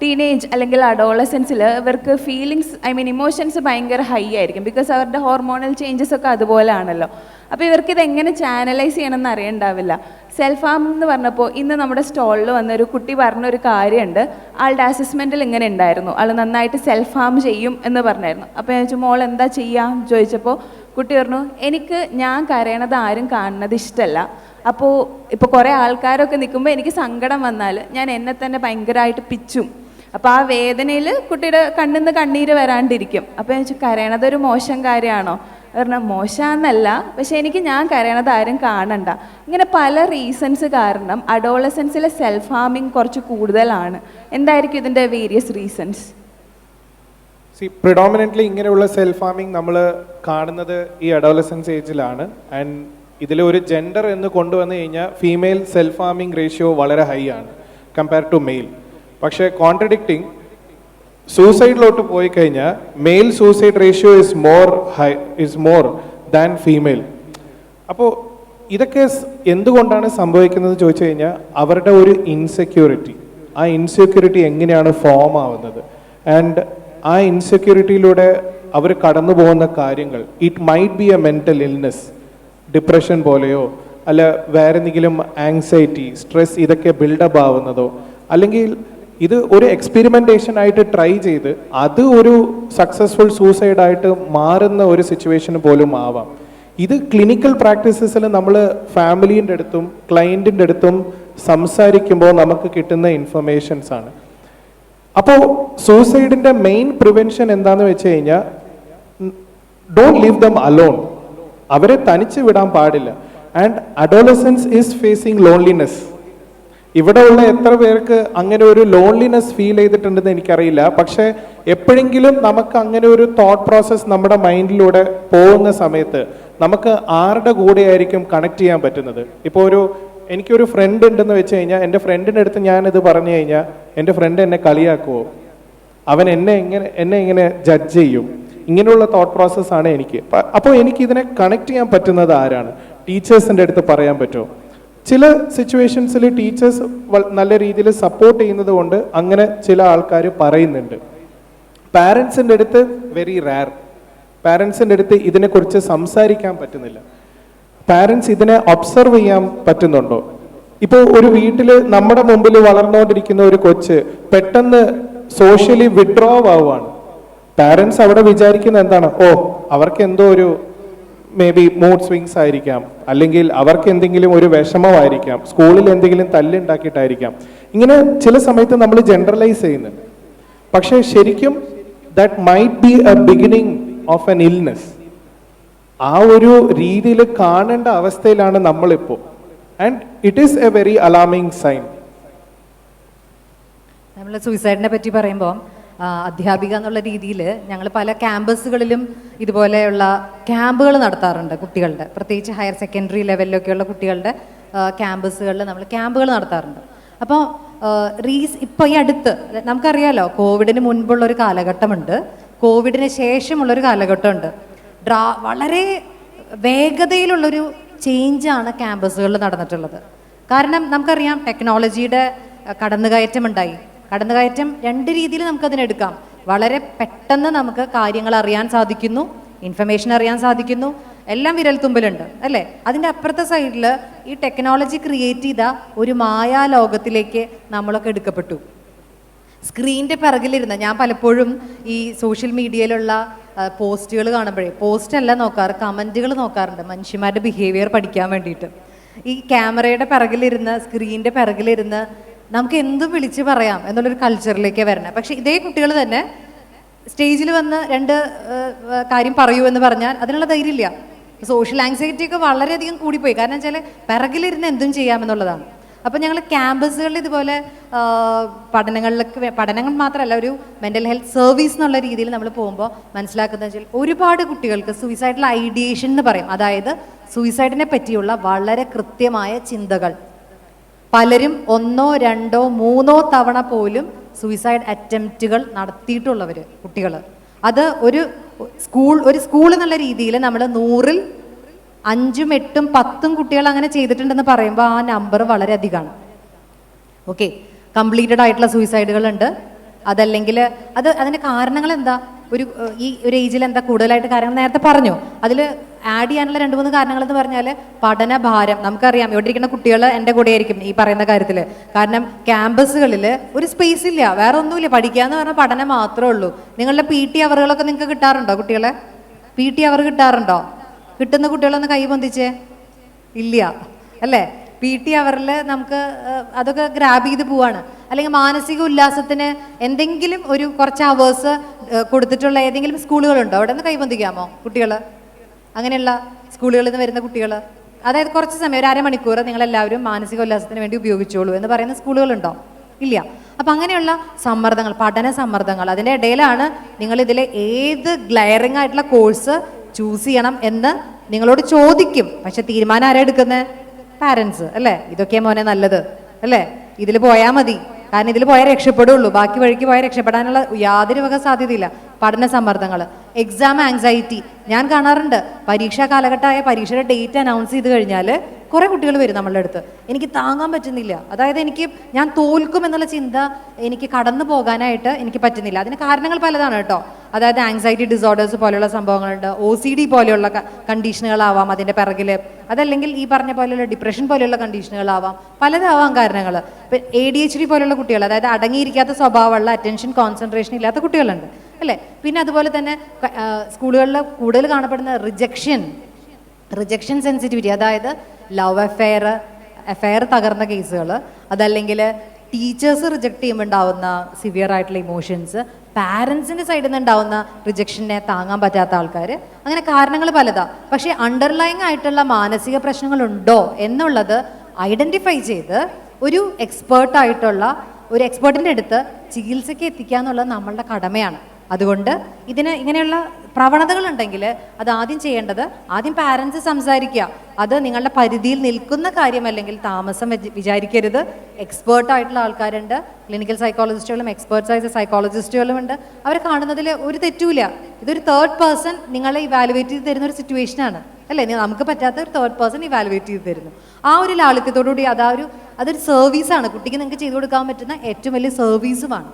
Teenage അല്ലെങ്കിൽ അഡോളസൻസിൽ ഇവർക്ക് feelings emotions ഭയങ്കര ഹൈ ആയിരിക്കും. ബിക്കോസ് അവരുടെ ഹോർമോണൽ ചേഞ്ചസ് ഒക്കെ അതുപോലെ ആണല്ലോ. അപ്പോൾ ഇവർക്കിത് എങ്ങനെ ചാനലൈസ് ചെയ്യണമെന്ന് അറിയണ്ടാവില്ല. സെൽഫ് ഹാം എന്ന് പറഞ്ഞപ്പോൾ ഇന്ന് നമ്മുടെ സ്റ്റോളിൽ വന്നൊരു കുട്ടി പറഞ്ഞൊരു കാര്യമുണ്ട്. ആളുടെ അസസ്മെൻറ്റിൽ ഇങ്ങനെ ഉണ്ടായിരുന്നു, ആൾ നന്നായിട്ട് സെൽഫ് ഹാം ചെയ്യും എന്ന് പറഞ്ഞായിരുന്നു. അപ്പോൾ ഞാൻ ചോദിച്ചു മോൾ എന്താ ചെയ്യുക ചോദിച്ചപ്പോൾ കുട്ടി പറഞ്ഞു എനിക്ക് ഞാൻ കരയണത് ആരും കാണുന്നത് ഇഷ്ടമല്ല. അപ്പോൾ ഇപ്പോൾ കുറേ ആൾക്കാരൊക്കെ നിൽക്കുമ്പോൾ എനിക്ക് സങ്കടം വന്നാൽ ഞാൻ എന്നെ തന്നെ ഭയങ്കരമായിട്ട് പിച്ചും. അപ്പോൾ ആ വേദനയിൽ കുട്ടിയുടെ കണ്ണിൽ നിന്ന് കണ്ണീര് വരാണ്ടിരിക്കും. അപ്പോൾ ഞാൻ ചോദിച്ചു കരയണതൊരു മോശം കാര്യമാണോ? പറഞ്ഞാൽ മോശമെന്നല്ല, പക്ഷേ എനിക്ക് ഞാൻ കരയണത് ആരും കാണണ്ട. ഇങ്ങനെ പല റീസൺസ് കാരണം അഡോളസൻസിലെ സെൽഫ് ഹാമിങ് കുറച്ച് കൂടുതലാണ്. എന്തായിരിക്കും ഇതിൻ്റെ വേരിയസ് റീസൺസ്? പ്രിഡോമിനൻ്റ്ലി ഇങ്ങനെയുള്ള സെൽഫ് ഹാമിങ് നമ്മൾ കാണുന്നത് ഈ അഡോളസൻസ് ഏജിലാണ്. ആൻഡ് ഇതിൽ ഒരു ജെൻഡർ എന്ന് കൊണ്ടുവന്നു കഴിഞ്ഞാൽ ഫീമെയിൽ സെൽഫ് ഹാമിങ് റേഷ്യോ വളരെ ഹൈ ആണ് കമ്പയർ ടു മെയിൽ. പക്ഷേ കോൺട്രഡിക്റ്റിംഗ് സൂസൈഡിലോട്ട് പോയി കഴിഞ്ഞാൽ male suicide ratio is more than female. അപ്പോൾ ഇതൊക്കെ എന്തുകൊണ്ടാണ് സംഭവിക്കുന്നത് ചോദിച്ചു കഴിഞ്ഞാൽ അവരുടെ ഒരു ഇൻസെക്യൂരിറ്റി, ആ ഇൻസെക്യൂരിറ്റി എങ്ങനെയാണ് ഫോം ആവുന്നത്, ആൻഡ് ആ ഇൻസെക്യൂരിറ്റിയിലൂടെ അവർ കടന്നു പോകുന്ന കാര്യങ്ങൾ, it might be A mental illness, depression പോലെയോ അല്ല വേറെ എന്തെങ്കിലും ആങ്സൈറ്റി, സ്ട്രെസ് ഇതൊക്കെ ബിൽഡപ്പ് ആവുന്നതോ, അല്ലെങ്കിൽ ഇത് ഒരു എക്സ്പെരിമെൻറ്റേഷൻ ആയിട്ട് ട്രൈ ചെയ്ത് അത് ഒരു സക്സസ്ഫുൾ സൂസൈഡായിട്ട് മാറുന്ന ഒരു സിറ്റുവേഷൻ പോലും ആവാം. ഇത് ക്ലിനിക്കൽ പ്രാക്ടീസസിൽ നമ്മൾ ഫാമിലീൻ്റെ അടുത്തും ക്ലയൻറ്റിൻ്റെ അടുത്തും സംസാരിക്കുമ്പോൾ നമുക്ക് കിട്ടുന്ന ഇൻഫർമേഷൻസ് ആണ്. അപ്പോൾ സൂസൈഡിൻ്റെ മെയിൻ പ്രിവെൻഷൻ എന്താണെന്ന് വെച്ച് കഴിഞ്ഞാൽ ഡോണ്ട് ലീവ് ദം അലോൺ, അവരെ തനിച്ച് വിടാൻ പാടില്ല. And adolescence is facing loneliness. ഇവിടെ ഉള്ള എത്ര പേർക്ക് അങ്ങനെ ഒരു ലോൺലിനെസ് ഫീൽ ചെയ്തിട്ടുണ്ടെന്ന് എനിക്കറിയില്ല. പക്ഷേ എപ്പോഴെങ്കിലും നമുക്ക് അങ്ങനെ ഒരു തോട്ട് പ്രോസസ്സ് നമ്മുടെ മൈൻഡിലൂടെ പോകുന്ന സമയത്ത് നമുക്ക് ആരുടെ കൂടെയായിരിക്കും കണക്ട് ചെയ്യാൻ പറ്റുന്നത്? ഇപ്പോൾ എനിക്കൊരു ഫ്രണ്ട് ഉണ്ടെന്ന് വെച്ച് കഴിഞ്ഞാൽ എൻ്റെ ഫ്രണ്ടിൻ്റെ അടുത്ത് ഞാനിത് പറഞ്ഞു കഴിഞ്ഞാൽ എൻ്റെ ഫ്രണ്ട് എന്നെ കളിയാക്കുമോ, അവൻ എന്നെ ഇങ്ങനെ ജഡ്ജ് ചെയ്യും, ഇങ്ങനെയുള്ള തോട്ട് പ്രോസസ്സാണ് എനിക്ക്. അപ്പോൾ എനിക്കിതിനെ കണക്ട് ചെയ്യാൻ പറ്റുന്നത് ആരാണ്? ടീച്ചേഴ്സിൻ്റെ അടുത്ത് പറയാൻ പറ്റുമോ? ചില സിറ്റുവേഷൻസിൽ ടീച്ചേഴ്സ് നല്ല രീതിയിൽ സപ്പോർട്ട് ചെയ്യുന്നത് കൊണ്ട് അങ്ങനെ ചില ആൾക്കാർ പറയുന്നുണ്ട്. പാരൻസിൻ്റെ അടുത്ത് വെരി റയർ. പാരൻസിൻ്റെ അടുത്ത് ഇതിനെക്കുറിച്ച് സംസാരിക്കാൻ പറ്റുന്നില്ല. പാരൻസ് ഇതിനെ ഒബ്സർവ് ചെയ്യാൻ പറ്റുന്നുണ്ടോ? ഇപ്പോൾ ഒരു വീട്ടിൽ നമ്മുടെ മുമ്പിൽ വളർന്നുകൊണ്ടിരിക്കുന്ന ഒരു കൊച്ച് പെട്ടെന്ന് സോഷ്യലി വിഡ്രോ ആവുകയാണ്. പാരൻസ് അവിടെ വിചാരിക്കുന്ന എന്താണ്? അവർക്ക് എന്തോ ഒരു മേ ബി മൂഡ് സ്വിങ്സ് ആയിരിക്കാം, അല്ലെങ്കിൽ അവർക്ക് എന്തെങ്കിലും ഒരു വിഷമമായിരിക്കാം, സ്കൂളിൽ എന്തെങ്കിലും തല്ലുണ്ടാക്കിയിട്ടായിരിക്കാം. ഇങ്ങനെ ചില സമയത്ത് നമ്മൾ ജനറലൈസ് ചെയ്യുന്നുണ്ട്. പക്ഷേ ശരിക്കും that might be a beginning of an illness. ആ ഒരു രീതിയിൽ കാണേണ്ട അവസ്ഥയിലാണ് നമ്മളിപ്പോൾ. And it is a very alarming sign. നമ്മൾ സൂയിസൈഡിനെ പറ്റി പറയുമ്പോൾ അധ്യാപിക എന്നുള്ള രീതിയിൽ ഞങ്ങൾ പല ക്യാമ്പസുകളിലും ഇതുപോലെയുള്ള ക്യാമ്പുകൾ നടത്താറുണ്ട് കുട്ടികളുടെ, പ്രത്യേകിച്ച് ഹയർ സെക്കൻഡറി ലെവലിലൊക്കെയുള്ള കുട്ടികളുടെ ക്യാമ്പസുകളിൽ നമ്മൾ ക്യാമ്പുകൾ നടത്താറുണ്ട്. അപ്പോൾ ഇപ്പോൾ ഈ അടുത്ത് നമുക്കറിയാലോ, കോവിഡിന് മുൻപുള്ളൊരു കാലഘട്ടമുണ്ട്, കോവിഡിന് ശേഷമുള്ളൊരു കാലഘട്ടമുണ്ട്. വളരെ വേഗതയിലുള്ളൊരു ചേഞ്ചാണ് ക്യാമ്പസുകളിൽ നടന്നിട്ടുള്ളത്. കാരണം നമുക്കറിയാം ടെക്നോളജിയുടെ കടന്നുകയറ്റമുണ്ടായി. കടന്നുകയറ്റം രണ്ട് രീതിയിൽ നമുക്കതിനെടുക്കാം. വളരെ പെട്ടെന്ന് നമുക്ക് കാര്യങ്ങൾ അറിയാൻ സാധിക്കുന്നു, ഇൻഫർമേഷൻ അറിയാൻ സാധിക്കുന്നു, എല്ലാം വിരൽത്തുമ്പിലുണ്ട് അല്ലേ? അതിൻ്റെ അപ്പുറത്തെ സൈഡിൽ ഈ ടെക്നോളജി ക്രിയേറ്റ് ചെയ്ത ഒരു മായാലോകത്തിലേക്ക് നമ്മളൊക്കെ എടുക്കപ്പെട്ടു. സ്ക്രീനിൻ്റെ പിറകിലിരുന്ന് ഞാൻ പലപ്പോഴും ഈ സോഷ്യൽ മീഡിയയിലുള്ള പോസ്റ്റുകൾ കാണുമ്പോഴേ, പോസ്റ്റല്ല നോക്കാറ്, കമൻറ്റുകൾ നോക്കാറുണ്ട് മനുഷ്യന്മാരുടെ ബിഹേവിയർ പഠിക്കാൻ വേണ്ടിയിട്ട്. ഈ ക്യാമറയുടെ പിറകിലിരുന്ന്, സ്ക്രീനിൻ്റെ പിറകിലിരുന്ന് നമുക്ക് എന്തും വിളിച്ച് പറയാം എന്നുള്ളൊരു കൾച്ചറിലേക്ക് വരണം. പക്ഷേ ഇതേ കുട്ടികൾ തന്നെ സ്റ്റേജിൽ വന്ന് രണ്ട് കാര്യം പറയൂ എന്ന് പറഞ്ഞാൽ അതിനുള്ള ധൈര്യമില്ല. സോഷ്യൽ ആങ്സൈറ്റി ഒക്കെ വളരെയധികം കൂടിപ്പോയി. കാരണം വെച്ചാൽ പിറകിലിരുന്ന് എന്തും ചെയ്യാമെന്നുള്ളതാണ്. അപ്പോൾ ഞങ്ങൾ ക്യാമ്പസുകളിൽ ഇതുപോലെ പഠനങ്ങൾ മാത്രമല്ല, ഒരു മെൻ്റൽ ഹെൽത്ത് സർവീസ് എന്നുള്ള രീതിയിൽ നമ്മൾ പോകുമ്പോൾ മനസ്സിലാക്കുന്നത് വെച്ചാൽ ഒരുപാട് കുട്ടികൾക്ക് സൂയിസൈഡൽ ഐഡിയേഷൻ എന്ന് പറയും. അതായത് സൂയിസൈഡിനെ പറ്റിയുള്ള വളരെ കൃത്യമായ ചിന്തകൾ. പലരും 1, 2, 3 തവണ പോലും സൂയിസൈഡ് അറ്റംപ്റ്റുകൾ നടത്തിയിട്ടുള്ളവർ കുട്ടികൾ. അത് ഒരു സ്കൂൾ എന്നുള്ള രീതിയിൽ നമ്മൾ 100-ൽ 5, 8, 10 കുട്ടികൾ അങ്ങനെ ചെയ്തിട്ടുണ്ടെന്ന് പറയുമ്പോൾ ആ നമ്പർ വളരെ അധികമാണ്. ഓക്കെ, കംപ്ലീറ്റഡ് ആയിട്ടുള്ള സൂയിസൈഡുകളുണ്ട്, അതല്ലെങ്കിൽ അതിൻ്റെ കാരണങ്ങൾ എന്താ, ഈ ഒരു ഏജിൽ എന്താ കൂടുതലായിട്ട് കാര്യങ്ങൾ നേരത്തെ പറഞ്ഞു. അതിൽ ആഡ് ചെയ്യാനുള്ള 2-3 കാരണങ്ങൾ എന്ന് പറഞ്ഞാൽ പഠനഭാരം. നമുക്കറിയാം ഇവിടെ ഇരിക്കുന്ന കുട്ടികൾ എൻ്റെ കൂടെ ആയിരിക്കും ഈ പറയുന്ന കാര്യത്തിൽ. കാരണം ക്യാമ്പസുകളിൽ ഒരു സ്പേസ് ഇല്ല, വേറെ ഒന്നുമില്ല. പഠിക്കാന്ന് പറഞ്ഞാൽ പഠനം മാത്രമേ ഉള്ളൂ. നിങ്ങളുടെ PT അവറുകളൊക്കെ നിങ്ങൾക്ക് കിട്ടാറുണ്ടോ? കുട്ടികളെ PT അവർ കിട്ടാറുണ്ടോ? കിട്ടുന്ന കുട്ടികളൊന്ന് കൈ പൊന്തിച്ചേ. ഇല്ല അല്ലേ? PT അവറിൽ നമുക്ക് അതൊക്കെ ഗ്രാബ് ചെയ്ത് പോവാണ്. അല്ലെങ്കിൽ മാനസിക ഉല്ലാസത്തിന് എന്തെങ്കിലും ഒരു കുറച്ച് അവേഴ്സ് കൊടുത്തിട്ടുള്ള ഏതെങ്കിലും സ്കൂളുകളുണ്ടോ? അവിടെ നിന്ന് കൈബന്ധിക്കാമോ കുട്ടികൾ? അങ്ങനെയുള്ള സ്കൂളുകളിൽ നിന്ന് വരുന്ന കുട്ടികൾ, അതായത് കുറച്ച് സമയം, ഒരു അരമണിക്കൂർ നിങ്ങളെല്ലാവരും മാനസിക ഉല്ലാസത്തിന് വേണ്ടി ഉപയോഗിച്ചോളൂ എന്ന് പറയുന്ന സ്കൂളുകളുണ്ടോ? ഇല്ല. അപ്പം അങ്ങനെയുള്ള സമ്മർദ്ദങ്ങൾ, പഠന സമ്മർദ്ദങ്ങൾ, അതിൻ്റെ ഇടയിലാണ് നിങ്ങൾ ഇതിലെ ഏത് ഗ്ലയറിംഗ് ആയിട്ടുള്ള കോഴ്സ് ചൂസ് ചെയ്യണം എന്ന് നിങ്ങളോട് ചോദിക്കും. പക്ഷെ തീരുമാനം ആരാ എടുക്കുന്നത്? പാരൻസ് അല്ലേ? ഇതൊക്കെ മോനെ നല്ലത് അല്ലേ, ഇതിൽ പോയാൽ മതി, കാരണം ഇതിൽ പോയാൽ രക്ഷപ്പെടുള്ളൂ, ബാക്കി വഴിക്ക് പോയാൽ രക്ഷപ്പെടാനുള്ള യാതൊരു വക സാധ്യതയില്ല. പഠന സമ്മർദ്ദങ്ങൾ, എക്സാം ആങ്സൈറ്റി ഞാൻ കാണാറുണ്ട്. പരീക്ഷാ കാലഘട്ടമായ പരീക്ഷയുടെ ഡേറ്റ് അനൗൺസ് ചെയ്ത് കഴിഞ്ഞാൽ കുറേ കുട്ടികൾ വരും നമ്മളുടെ അടുത്ത്, എനിക്ക് താങ്ങാൻ പറ്റുന്നില്ല, അതായത് ഞാൻ തോൽക്കും എന്നുള്ള ചിന്ത എനിക്ക് കടന്നു പോകാനായിട്ട് എനിക്ക് പറ്റുന്നില്ല. അതിന് കാരണങ്ങൾ പലതാണ് കേട്ടോ. അതായത് ആങ്സൈറ്റി ഡിസോർഡേഴ്സ് പോലെയുള്ള സംഭവങ്ങളുണ്ട്, OCD പോലെയുള്ള കണ്ടീഷനുകളാവാം അതിൻ്റെ പിറകിൽ, അതല്ലെങ്കിൽ ഈ പറഞ്ഞ പോലെയുള്ള ഡിപ്രഷൻ പോലെയുള്ള കണ്ടീഷനുകളാവാം, പലതാവാം കാരണങ്ങൾ. ഇപ്പം ADHD പോലെയുള്ള കുട്ടികൾ, അതായത് അടങ്ങിയിരിക്കാത്ത സ്വഭാവമുള്ള, അറ്റൻഷൻ കോൺസെൻട്രേഷൻ ഇല്ലാത്ത കുട്ടികളുണ്ട് അല്ലേ. പിന്നെ അതുപോലെ തന്നെ സ്കൂളുകളിൽ കൂടുതൽ കാണപ്പെടുന്ന റിജക്ഷൻ സെൻസിറ്റിവിറ്റി, അതായത് ലവ് അഫെയർ തകർന്ന കേസുകൾ, അതല്ലെങ്കിൽ ടീച്ചേഴ്സ് റിജക്ട് ചെയ്യുമ്പോൾ ഉണ്ടാവുന്ന സിവിയർ ആയിട്ടുള്ള ഇമോഷൻസ്, പാരൻസിൻ്റെ സൈഡിൽ നിന്ന് ഉണ്ടാവുന്ന റിജക്ഷനെ താങ്ങാൻ പറ്റാത്ത ആൾക്കാർ, അങ്ങനെ കാരണങ്ങൾ പലതാ. പക്ഷേ അണ്ടർലൈങ് ആയിട്ടുള്ള മാനസിക പ്രശ്നങ്ങളുണ്ടോ എന്നുള്ളത് ഐഡൻറ്റിഫൈ ചെയ്ത് ഒരു എക്സ്പേർട്ടിൻ്റെ അടുത്ത് ചികിത്സയ്ക്ക് എത്തിക്കുക എന്നുള്ളത് നമ്മളുടെ കടമയാണ്. അതുകൊണ്ട് ഇങ്ങനെയുള്ള പ്രവണതകളുണ്ടെങ്കിൽ അത് ആദ്യം ചെയ്യേണ്ടത്, ആദ്യം പാരൻസ് സംസാരിക്കുക. അത് നിങ്ങളുടെ പരിധിയിൽ നിൽക്കുന്ന കാര്യമല്ലെങ്കിൽ താമസം വിചാരിക്കരുത്. എക്സ്പേർട്ടായിട്ടുള്ള ആൾക്കാരുണ്ട്, ക്ലിനിക്കൽ സൈക്കോളജിസ്റ്റുകളും എക്സ്പേർട്സായ സൈക്കോളജിസ്റ്റുകളും ഉണ്ട്. അവരെ കാണുന്നതിൽ ഒരു തെറ്റുമില്ല. ഇതൊരു തേർഡ് പേഴ്സൺ നിങ്ങളെ ഇവാലുവേറ്റ് ചെയ്ത് തരുന്ന ഒരു സിറ്റുവേഷനാണ് അല്ലേ. നമുക്ക് പറ്റാത്ത ഒരു തേർഡ് പേഴ്സൺ ഇവാലുവേറ്റ് ചെയ്ത് തരുന്നു. ആ ഒരു ലാളിത്യത്തോടുകൂടി അതൊരു സർവീസാണ്, കുട്ടിക്ക് നിങ്ങൾക്ക് ചെയ്തു കൊടുക്കാൻ പറ്റുന്ന ഏറ്റവും വലിയ സർവീസുമാണ്.